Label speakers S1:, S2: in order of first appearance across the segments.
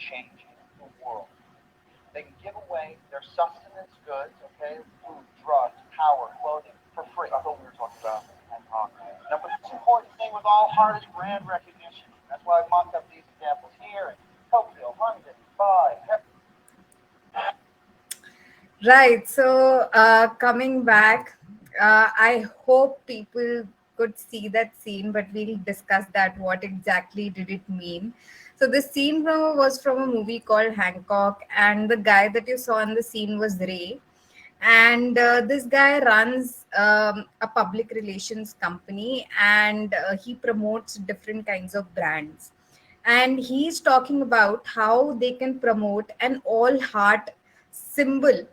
S1: changing the world. They can give away their sustenance goods, okay, food, drugs, power, clothing, for free. I thought we were talking about Hancock. Now, but this important thing with all heart is brand recognition. That's why I mocked up these examples here. And Cokeville, London, Dubai,
S2: Right. So, coming back, I hope people could see that scene, but we'll discuss that. What exactly did it mean? So, the scene was from a movie called Hancock, and the guy that you saw in the scene was Ray. And this guy runs a public relations company, and he promotes different kinds of brands. And he's talking about how they can promote an all heart symbol,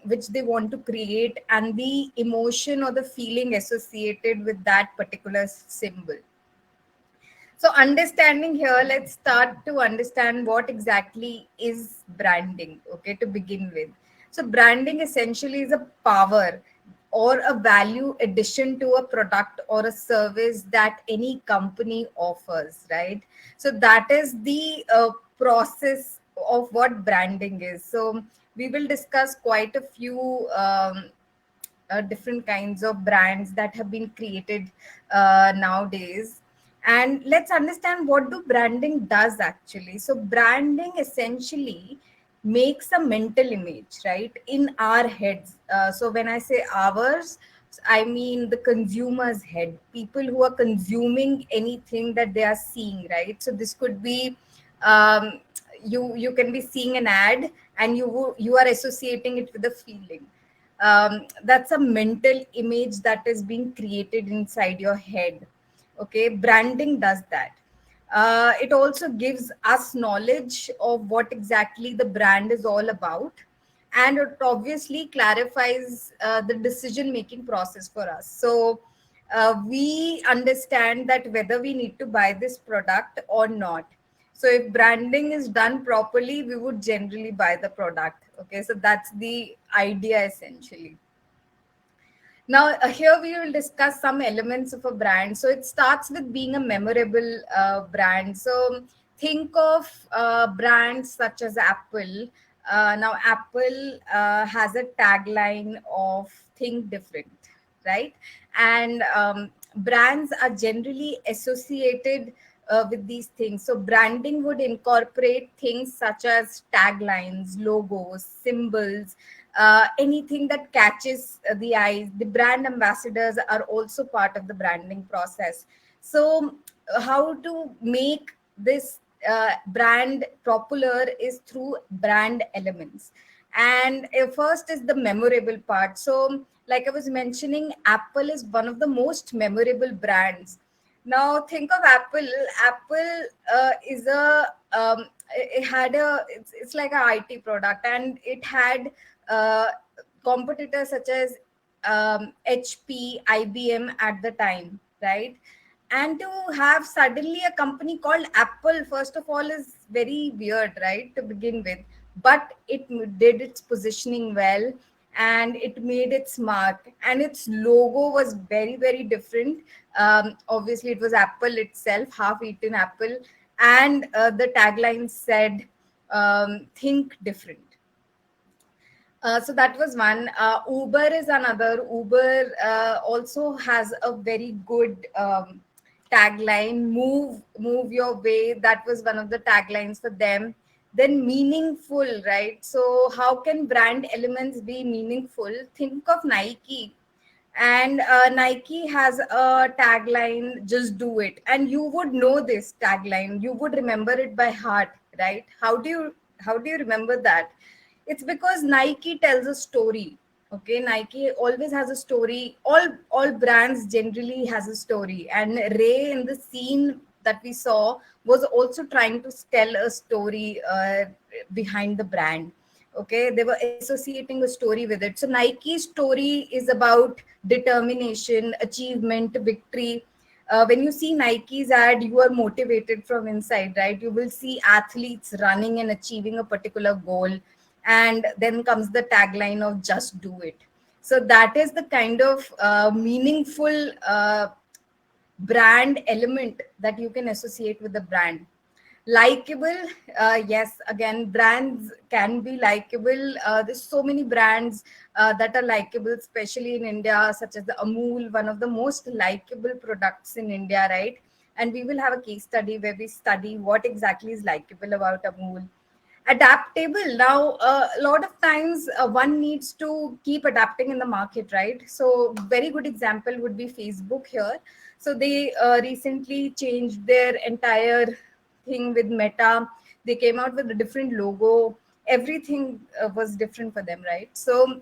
S2: which they want to create, and the emotion or the feeling associated with that particular symbol. So, understanding here, let's start to understand what exactly is branding, okay, to begin with. So, branding essentially is a power or a value addition to a product or a service that any company offers, right? So, that is the process of what branding is. So, we will discuss quite a few different kinds of brands that have been created nowadays. And let's understand what do branding does actually. So branding essentially makes a mental image, right, in our heads. So when I say ours, I mean the consumer's head, people who are consuming anything that they are seeing, right? So this could be um, you can be seeing an ad, and you are associating it with a feeling. That's a mental image that is being created inside your head. Okay, branding does that. It also gives us knowledge of what exactly the brand is all about, and it obviously clarifies the decision making process for us. So we understand that whether we need to buy this product or not. So if branding is done properly, we would generally buy the product. Okay, so that's the idea essentially. Now, here we will discuss some elements of a brand. So, it starts with being a memorable brand. So, think of brands such as Apple. Now, Apple has a tagline of think different, right? And brands are generally associated with these things. So, branding would incorporate things such as taglines, logos, symbols, anything that catches the eyes. The brand ambassadors are also part of the branding process. So how to make this brand popular is through brand elements. And first is the memorable part. So like I was mentioning, Apple is one of the most memorable brands. Now think of Apple. Apple is a it had a it's like a IT product, and it had uh, competitors such as HP, IBM at the time, right? And to have suddenly a company called Apple, first of all, is very weird, right, to begin with. But it did its positioning well, and it made its mark, and its logo was very, very different. Obviously, it was Apple itself, half eaten apple, and the tagline said, think different. So that was one. Uber is another. Uber also has a very good tagline. Move your way. That was one of the taglines for them. Then meaningful, right? So how can brand elements be meaningful? Think of Nike, and Nike has a tagline, just do it. And you would know this tagline, you would remember it by heart, right? How do you remember that? It's because Nike tells a story. Okay, Nike always has a story. All brands generally has a story, and Ray in the scene that we saw was also trying to tell a story behind the brand. Okay, they were associating a story with it. So Nike's story is about determination, achievement, victory. When you see Nike's ad, you are motivated from inside, right? You will see athletes running and achieving a particular goal, and then comes the tagline of just do it. So that is the kind of meaningful brand element that you can associate with the brand. Likable, yes, again, brands can be likable. There's so many brands that are likable, especially in India, such as the Amul, one of the most likable products in India, right? And we will have a case study where we study what exactly is likable about Amul. Adaptable, now a lot of times one needs to keep adapting in the market, right? So very good example would be Facebook here. So they recently changed their entire thing with Meta. They came out with a different logo. Everything was different for them, right? So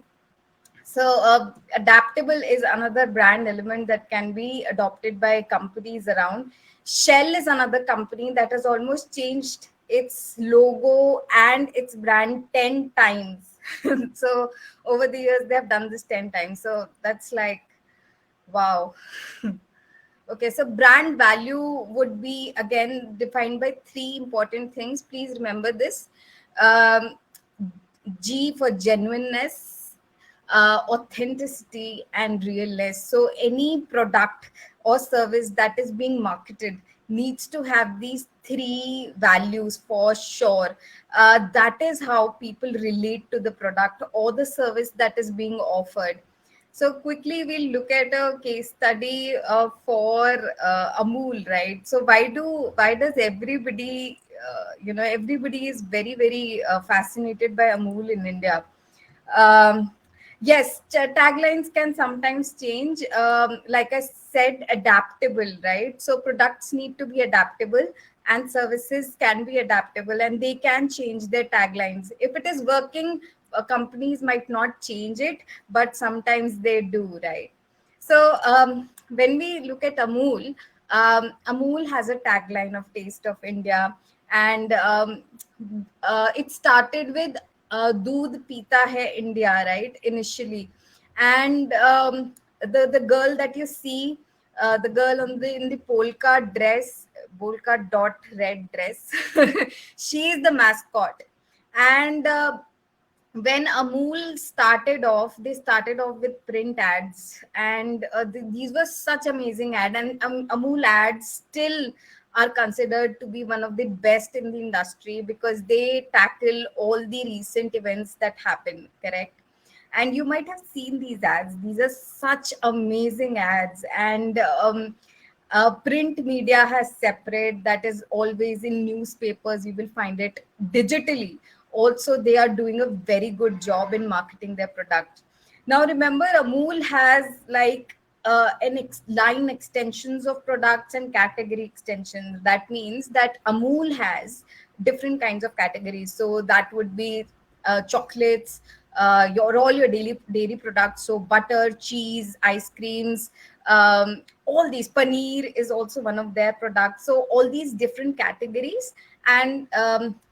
S2: adaptable is another brand element that can be adopted by companies around. Shell is another company that has almost changed its logo and its brand 10 times. So over the years, they have done this 10 times. So that's like, wow. Okay, so brand value would be again defined by three important things. Please remember this. Um, G for genuineness, authenticity, and realness. So, any product or service that is being marketed needs to have these three values for sure. That is how people relate to the product or the service that is being offered. So quickly, we'll look at a case study for Amul, right? So why does everybody, everybody is very fascinated by Amul in India? Um, yes, taglines can sometimes change. Like I said, adaptable, right? So products need to be adaptable, and services can be adaptable, and they can change their taglines. If it is working, companies might not change it, but sometimes they do, right? So when we look at Amul, Amul has a tagline of Taste of India, and it started with Doodh Pita Hai India, right? Initially, and the girl that you see, the girl on the in the polka dot red dress, she is the mascot, and when Amul started off, they started off with print ads, and these were such amazing ads. And Amul ads still are considered to be one of the best in the industry because they tackle all the recent events that happen. Correct. And you might have seen these ads. These are such amazing ads, and print media has separate, that is always in newspapers. You will find it digitally also. They are doing a very good job in marketing their product. Now remember, Amul has like line extensions of products and category extensions. That means that Amul has different kinds of categories. So that would be chocolates, your all your daily dairy products, so butter, cheese, ice creams, all these, paneer is also one of their products. So all these different categories, and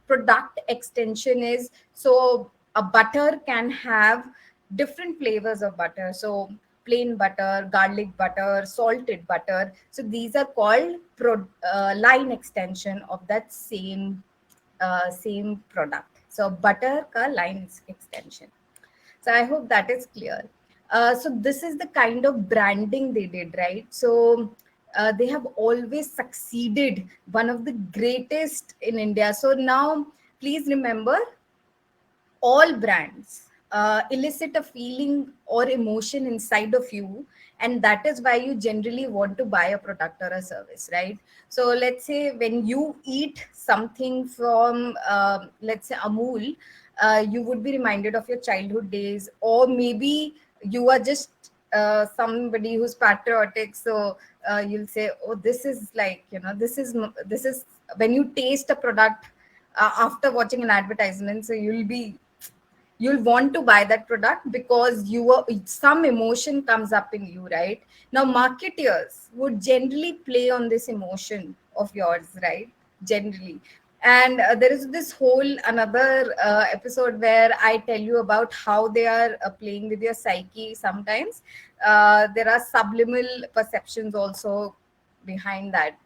S2: product extension is, so a butter can have different flavors of butter. So plain butter, garlic butter, salted butter. So these are called line extension of that same product. So butter ka line extension. So I hope that is clear. So this is the kind of branding they did, right? So they have always succeeded, one of the greatest in India. So now, please remember, all brands elicit a feeling or emotion inside of you, and that is why you generally want to buy a product or a service, right? So let's say when you eat something from let's say Amul, you would be reminded of your childhood days, or maybe you are just somebody who's patriotic. So you'll say, oh, this is like, this is when you taste a product after watching an advertisement. So you'll want to buy that product because you are, some emotion comes up in you, right? Now marketers would generally play on this emotion of yours, right? Generally. And there is this whole another episode where I tell you about how they are playing with your psyche sometimes. There are subliminal perceptions also behind that,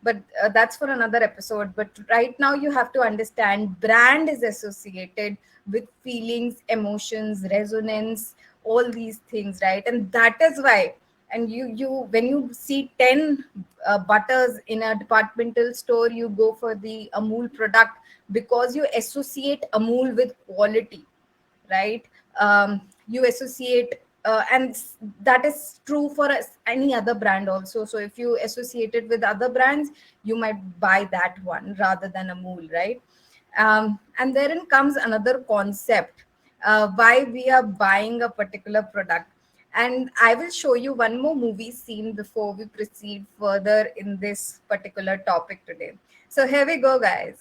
S2: but that's for another episode. But right now you have to understand, brand is associated with feelings, emotions, resonance, all these things, right? And that is why and you when you see 10 butters in a departmental store, you go for the Amul product because you associate Amul with quality, right? You associate that is true for any other brand also. So if you associate it with other brands, you might buy that one rather than Amul, right? And therein comes another concept, why we are buying a particular product. And I will show you one more movie scene before we proceed further in this particular topic today. So here we go, guys.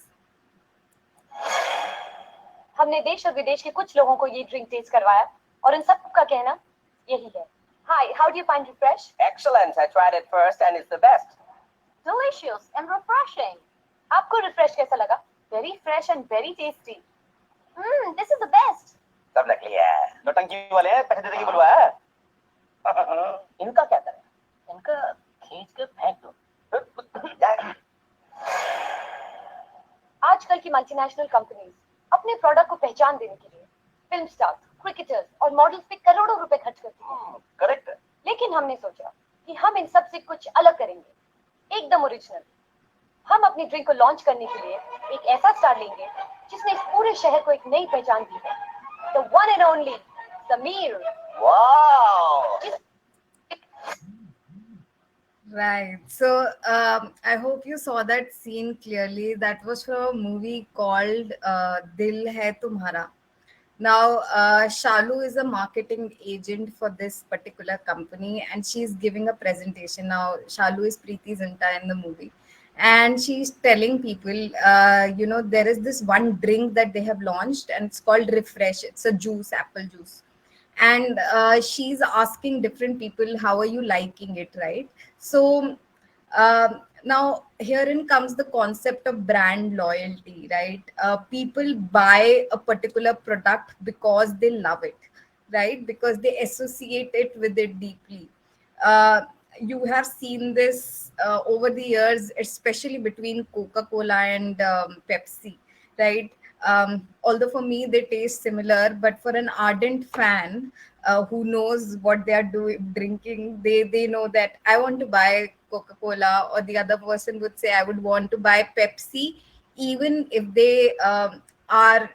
S3: हमने देश और विदेश के कुछ लोगों को ये drink test करवाया और इन सब का कहना यही है. Hi, how do you find refresh?
S4: Excellent. I tried it first and it's the best.
S3: Delicious and refreshing. आपको refresh कैसा लगा? Very fresh and very tasty. This is the best.
S4: सब नकली है. नौटंकी वाले हैं, पैसे देने की बुलवाया है. इनका क्या करें? इनका खींच के फेंक दो.
S3: आजकल की मल्टीनेशनल कंपनीज अपने प्रोडक्ट को पहचान देने के लिए फिल्म स्टार्स, क्रिकेटर्स और मॉडल्स पे करोड़ों रुपए खर्च करती हैं.
S4: करेक्ट.
S3: लेकिन हमने सोचा कि हम इन सब से कुछ अलग करेंगे, एकदम ओरिजिनल. हम अपनी ड्रिंक को लॉन्च करने के लिए एक ऐसा स्टार लेंगे जिसने इस पूरे शहर को एक नई पहचान दी है. The one and only Sameer.
S4: Wow.
S2: Right. So I hope you saw that scene clearly. That was from a movie called Dil Hai Tumhara. Now, Shalu is a marketing agent for this particular company, and she's giving a presentation. Now, Shalu is Preeti Zinta in the movie, and she's telling people, there is this one drink that they have launched, and it's called Refresh. It's a juice, apple juice. And she's asking different people, how are you liking it, right? So now herein comes the concept of brand loyalty, right? People buy a particular product because they love it, right? Because they associate it with it deeply. You have seen this over the years, especially between Coca-Cola and Pepsi, right? Although for me they taste similar, but for an ardent fan who knows what they are doing drinking, they know that I want to buy Coca-Cola, or the other person would say I would want to buy Pepsi, even if they are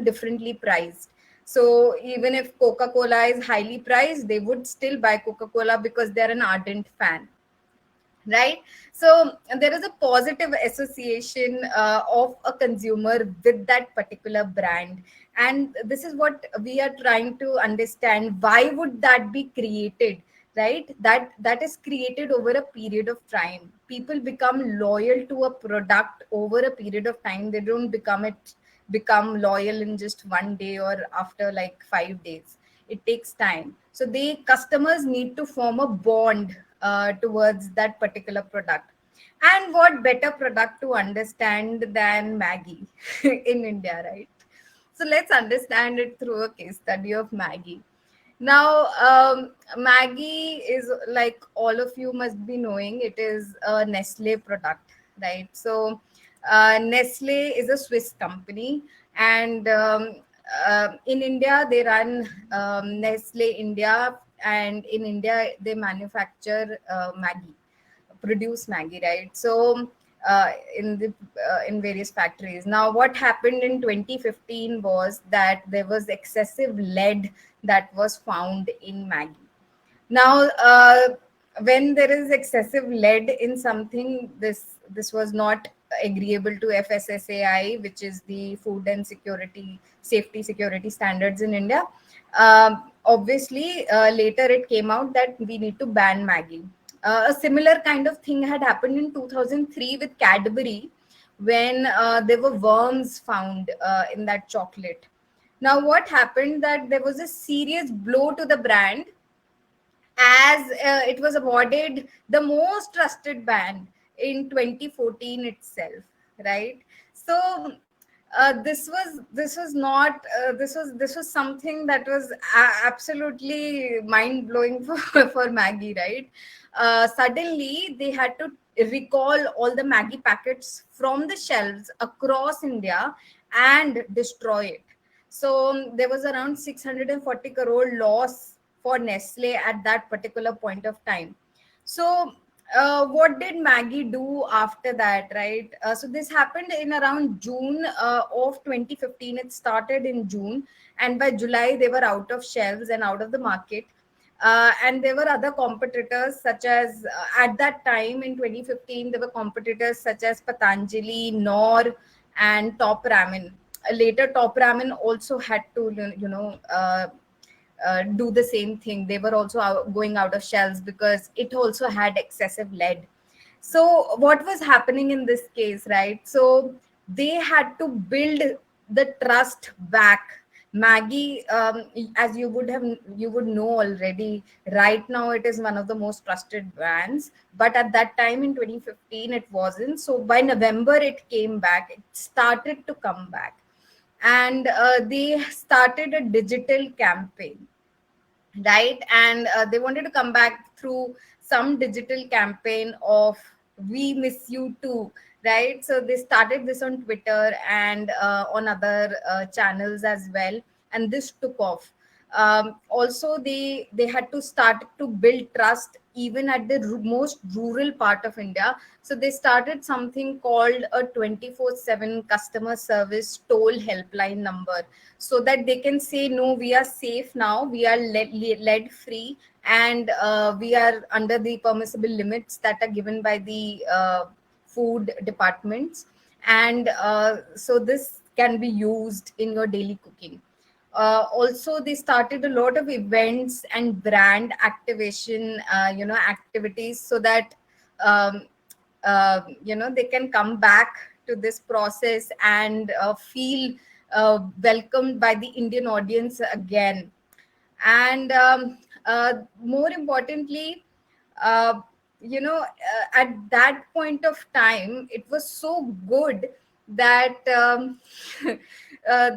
S2: differently priced. So even if Coca-Cola is highly priced, they would still buy Coca-Cola because they're an ardent fan, right? So there is a positive association of a consumer with that particular brand, and this is what we are trying to understand. Why would that be created, right? That is created over a period of time. People become loyal to a product over a period of time. They don't become loyal in just one day or after like 5 days. It takes time. So the customers need to form a bond towards that particular product. And what better product to understand than Maggie in India, right? So let's understand it through a case study of Maggie. Now, Maggie is, like all of you must be knowing, it is a Nestle product, right? So Nestle is a Swiss company, and in India they run Nestle India, and in India they manufacture Maggie, produce Maggie, right? So in various factories. Now, what happened in 2015 was that there was excessive lead that was found in Maggie. Now, when there is excessive lead in something, this was not agreeable to FSSAI, which is the Food and Safety Security Standards in India. Obviously, later it came out that we need to ban Maggie. A similar kind of thing had happened in 2003 with Cadbury, when there were worms found in that chocolate. Now, what happened that there was a serious blow to the brand, as it was awarded the most trusted brand in 2014 itself, right? So this was something that was absolutely mind blowing for Maggie, right? Suddenly they had to recall all the Maggie packets from the shelves across India and destroy it. So there was around 640 crore loss for Nestle at that particular point of time. So what did Maggie do after that, right? So this happened in around June of 2015. It started in June, and by July they were out of shelves and out of the market. And there were other competitors such as at that time in 2015 there were competitors such as Patanjali, Knorr, and Top Ramen. Later Top Ramen also had to do the same thing. They were also going out of shelves because it also had excessive lead. So what was happening in this case, right? So they had to build the trust back. Maggie, as you would know already, right now it is one of the most trusted brands. But at that time in 2015, it wasn't. So by November, it came back. It started to come back, and they started a digital campaign, right? And they wanted to come back through some digital campaign of "We miss you too," right? So they started this on Twitter and on other channels as well, and this took off. Also, they had to start to build trust even at the most rural part of India. So they started something called a 24/7 customer service toll helpline number, so that they can say, no, we are safe now, we are lead free, and we are under the permissible limits that are given by the food departments. And so this can be used in your daily cooking. Also, they started a lot of events and brand activation activities, so that they can come back to this process and feel welcomed by the Indian audience again. And more importantly, at that point of time, it was so good that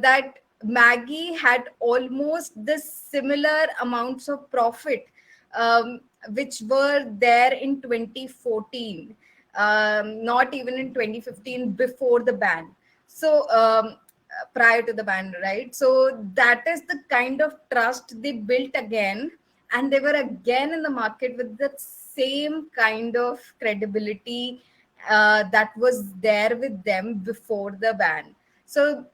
S2: that Maggie had almost the similar amounts of profit, which were there in 2014, not even in 2015 before the ban. So prior to the ban, right? So that is the kind of trust they built again, and they were again in the market with the same kind of credibility that was there with them before the ban. So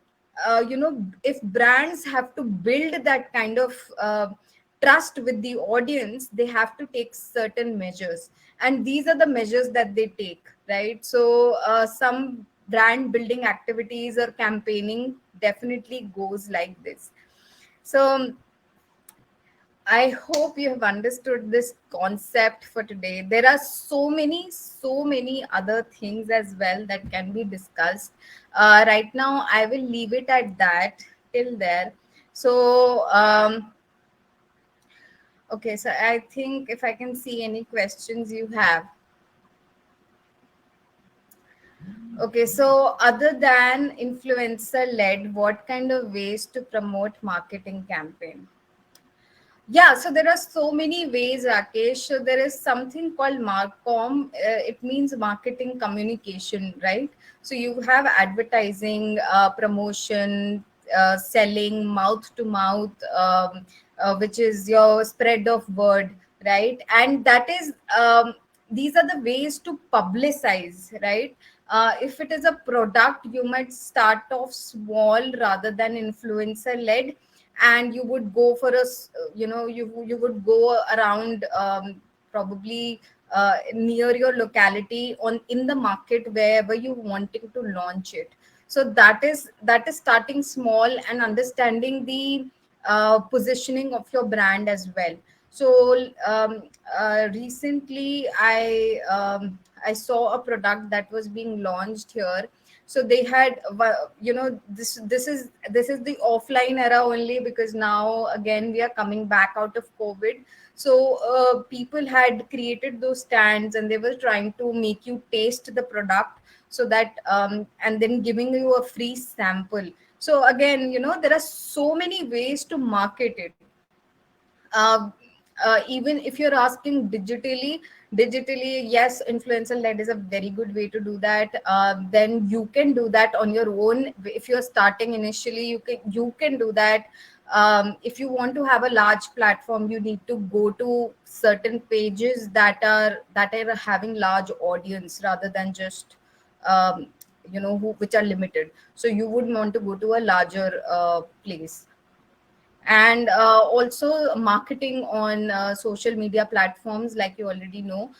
S2: if brands have to build that kind of trust with the audience, they have to take certain measures, and these are the measures that they take, right? So some brand building activities or campaigning definitely goes like this. So I hope you have understood this concept for today. There are so many other things as well that can be discussed. Right now, I will leave it at that till there. So, okay, so I think if I can see any questions you have. Okay, so other than influencer led, what kind of ways to promote marketing campaign? Yeah, so there are so many ways, Rakesh. So there is something called Marcom. It means marketing communication, right? So you have advertising, promotion, selling, mouth to mouth, which is your spread of word, right? And that is these are the ways to publicize, right? If it is a product, you might start off small rather than influencer led, and you would go for you would go around, probably near your locality on in the market wherever you wanting to launch it. So that is starting small and understanding the positioning of your brand as well. So recently I saw a product that was being launched here. So they had, this is the offline era only, because now again we are coming back out of COVID. So people had created those stands, and they were trying to make you taste the product, so that and then giving you a free sample. So again, there are so many ways to market it. uh, Even if you're asking digitally, yes, influencer led is a very good way to do that. Then you can do that on your own. If you're starting initially, you can do that. If you want to have a large platform, you need to go to certain pages that are having large audience rather than just um, which are limited. So you would want to go to a larger place. And also marketing on social media platforms, like you already know,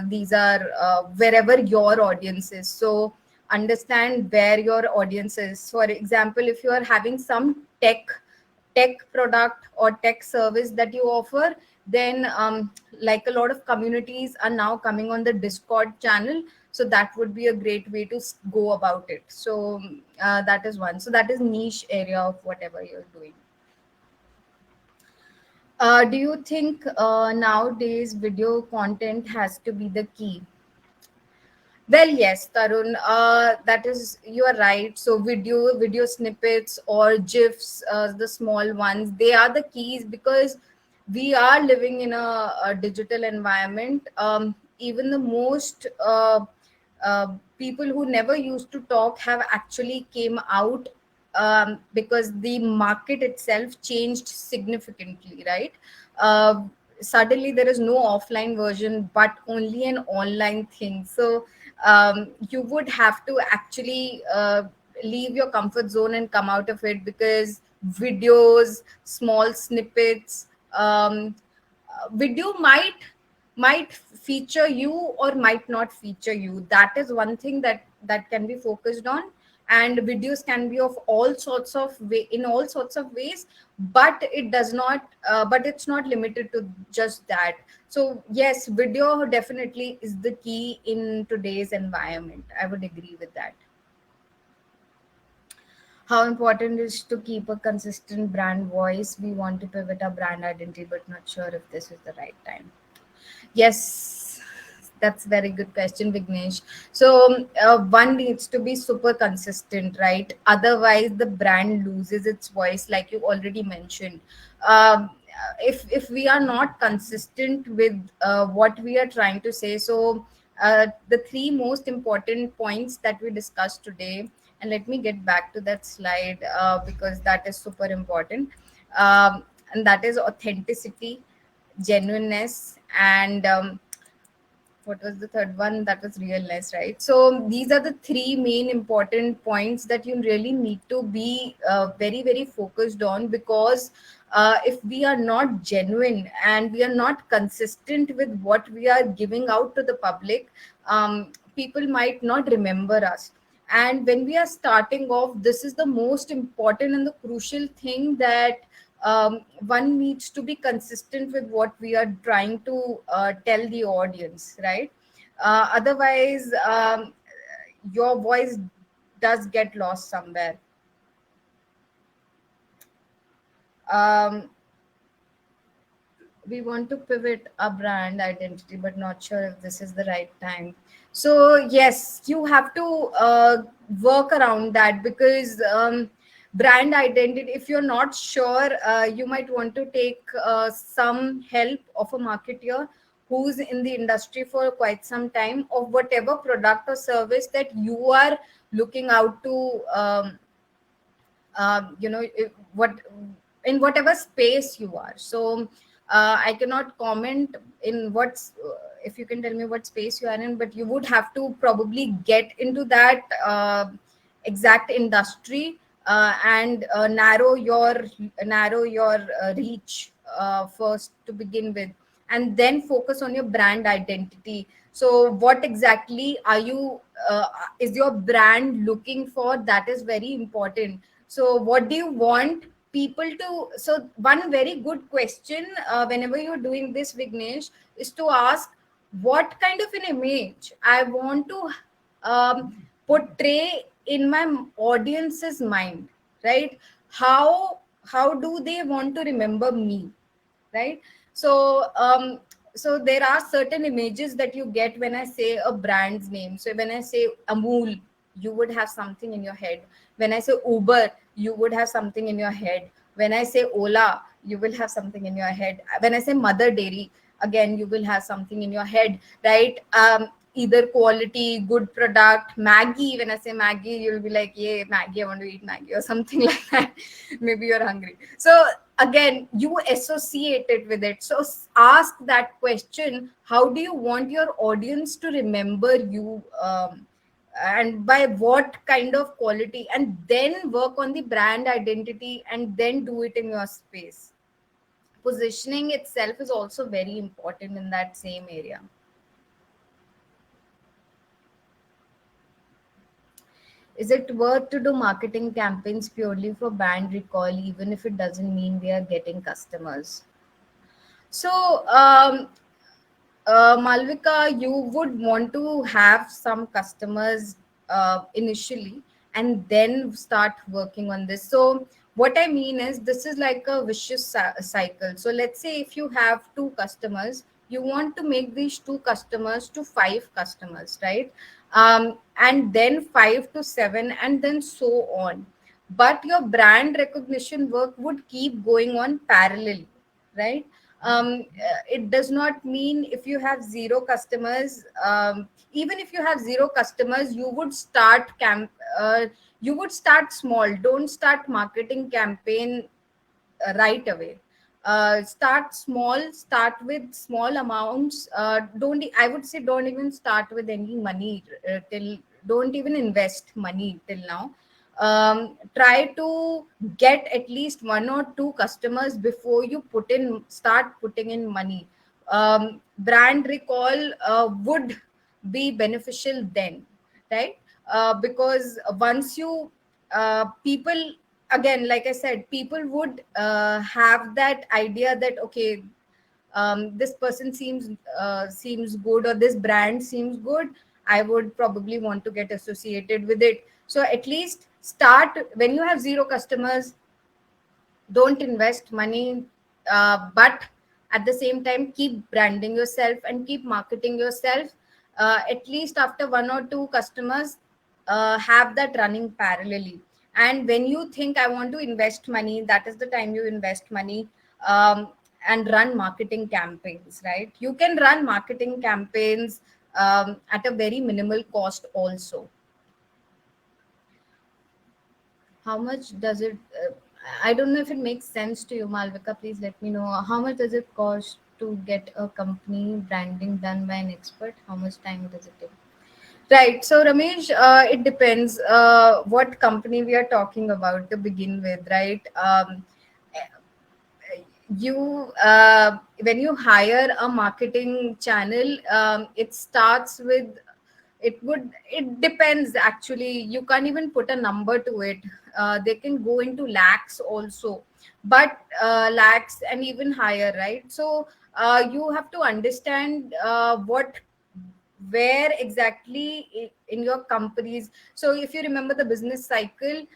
S2: these are wherever your audience is. So understand where your audience is. For example, if you are having some tech product or tech service that you offer, then like a lot of communities are now coming on the Discord channel, so that would be a great way to go about it. So that is one. So that is niche area of whatever you're doing. Do you think nowadays video content has to be the key? Well, yes, Tarun, that is, you are right. So video snippets or GIFs, the small ones, they are the keys because we are living in a digital environment. Even the most people who never used to talk have actually came out, because the market itself changed significantly, right? Uh, Suddenly there is no offline version, but only an online thing. So you would have to actually leave your comfort zone and come out of it, because videos, small snippets, video might feature you or might not feature you. That is one thing that can be focused on. And videos can be of all sorts of way, in all sorts of ways, but it does not but it's not limited to just that. So yes, video definitely is the key in today's environment. I would agree with that. How important is to keep a consistent brand voice? We want to pivot our brand identity, but not sure if this is the right time. Yes, that's very good question, Vignesh. So one needs to be super consistent, right? Otherwise, the brand loses its voice, like you already mentioned. If we are not consistent with what we are trying to say, so the three most important points that we discussed today, and let me get back to that slide because that is super important. And that is authenticity, genuineness, and what was the third one? That was realness, right? So these are the three main important points that you really need to be very very focused on, because if we are not genuine and we are not consistent with what we are giving out to the public, people might not remember us. And when we are starting off, this is the most important and the crucial thing, that one needs to be consistent with what we are trying to tell the audience, right? Otherwise, your voice does get lost somewhere. um, we want to pivot our brand identity, but not sure if this is the right time. So yes, you have to work around that, because brand identity, if you're not sure, you might want to take some help of a marketer who's in the industry for quite some time, of whatever product or service that you are looking out to, what, in whatever space you are. So I cannot comment in what's if you can tell me what space you are in, but you would have to probably get into that exact industry, and narrow your reach first to begin with, and then focus on your brand identity. So what exactly are you is your brand looking for? That is very important. So what do you want people to? So one very good question, whenever you're doing this, Vignesh, is to ask, what kind of an image I want to portray in my audience's mind, right? How do they want to remember me, right? So there are certain images that you get when I say a brand's name. So when I say Amul, you would have something in your head. When I say Uber, you would have something in your head. When I say Ola, you will have something in your head. When I say Mother Dairy, again you will have something in your head, right? either quality, good product. Maggie, when I say Maggie, you'll be like, yeah, Maggie, I want to eat Maggie or something like that. Maybe you're hungry. So again, you associate it with it. So ask that question: how do you want your audience to remember you? And by what kind of quality, and then work on the brand identity, and then do it in your space. Positioning itself is also very important in that same area. Is it worth to do marketing campaigns purely for brand recall, even if it doesn't mean we are getting customers? So, Malvika, you would want to have some customers initially and then start working on this. So, what I mean is, this is like a vicious cycle. So, let's say if you have two customers, you want to make these two customers to five customers, right? And then five to seven, and then so on. But your brand recognition work would keep going on parallelly, right? It does not mean if you have zero customers, even if you have zero customers, you would start small. Don't start marketing campaign right away. Start small, start with small amounts. I would say, don't even start with any money till, don't even invest money till now. Try to get at least one or two customers before you start putting in money. Brand recall would be beneficial then, right? Because once you people, again, like I said, people would have that idea that, okay, this person seems good, or this brand seems good, I would probably want to get associated with it. So at least start when you have zero customers. Don't invest money, but at the same time, keep branding yourself and keep marketing yourself. At least after one or two customers, have that running parallelly. And when you think, I want to invest money, that is the time you invest money. And run marketing campaigns, right? You can run marketing campaigns at a very minimal cost also. How much does it I don't know if it makes sense to you, Malvika. Please let me know, how much does it cost to get a company branding done by an expert? How much time does it take? Right. So, Ramesh, it depends what company we are talking about to begin with, right? You When you hire a marketing channel, it starts with, it depends. Actually, you can't even put a number to it. They can go into lakhs also, but lakhs and even higher, right? So you have to understand what where exactly in your companies. So if you remember the business cycle,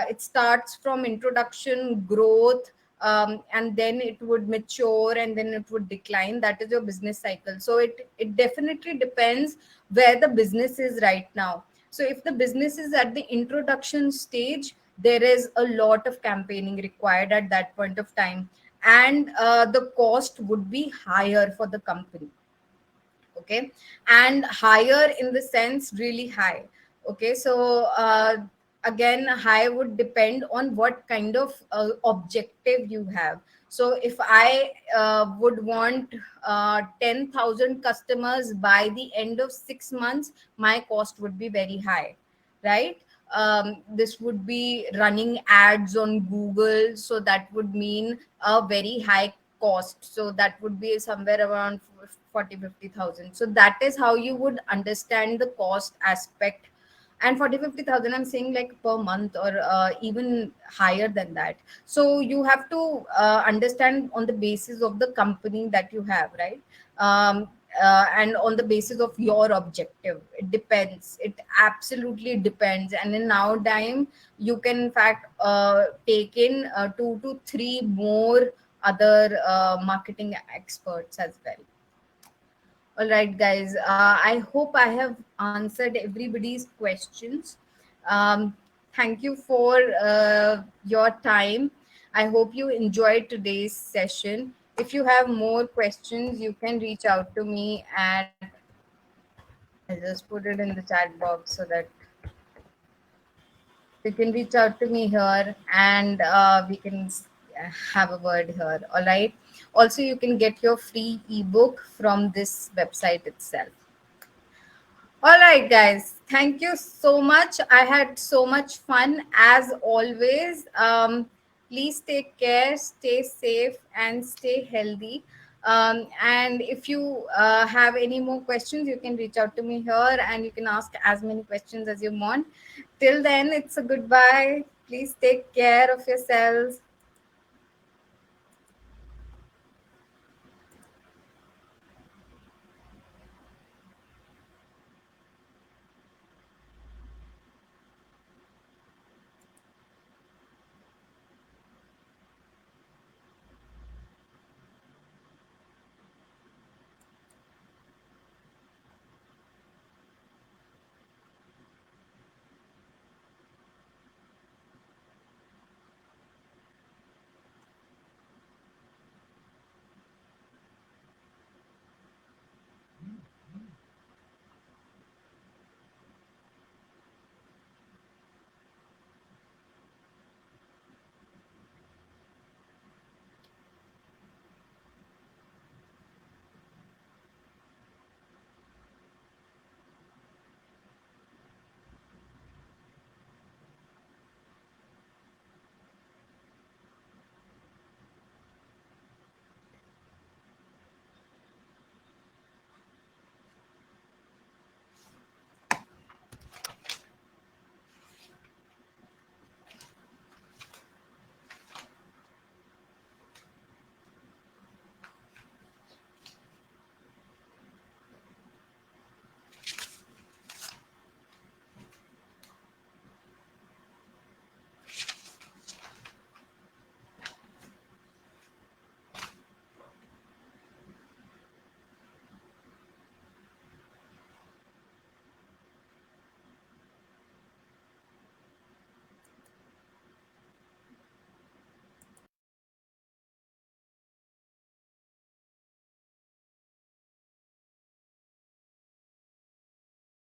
S2: it starts from introduction, growth, and then it would mature, and then it would decline. That is your business cycle. So it definitely depends where the business is right now. So if the business is at the introduction stage, there is a lot of campaigning required at that point of time, and the cost would be higher for the company. Okay, and higher in the sense really high. Okay, so again, high would depend on what kind of objective you have. So if I would want 10,000 customers by the end of 6 months, my cost would be very high, right? This would be running ads on Google, so that would mean a very high cost. So that would be somewhere around 40-50,000. So that is how you would understand the cost aspect. And 40-50,000, I'm saying, like per month, or even higher than that. So you have to understand on the basis of the company that you have, right? And on the basis of your objective. It depends, it absolutely depends. And in now time, you can in fact take in 2 to 3 more other marketing experts as well. All right, guys. I hope I have answered everybody's questions. Thank you for your time. I hope you enjoyed today's session. If you have more questions, you can reach out to me at I'll just put it in the chat box so that you can reach out to me here, and we can have a word here. All right. Also, you can get your free ebook from this website itself. All right, guys. Thank you so much. I had so much fun as always. Please take care, stay safe, and stay healthy. And if you have any more questions, you can reach out to me here and you can ask as many questions as you want. Till then, it's a goodbye. Please take care of yourselves.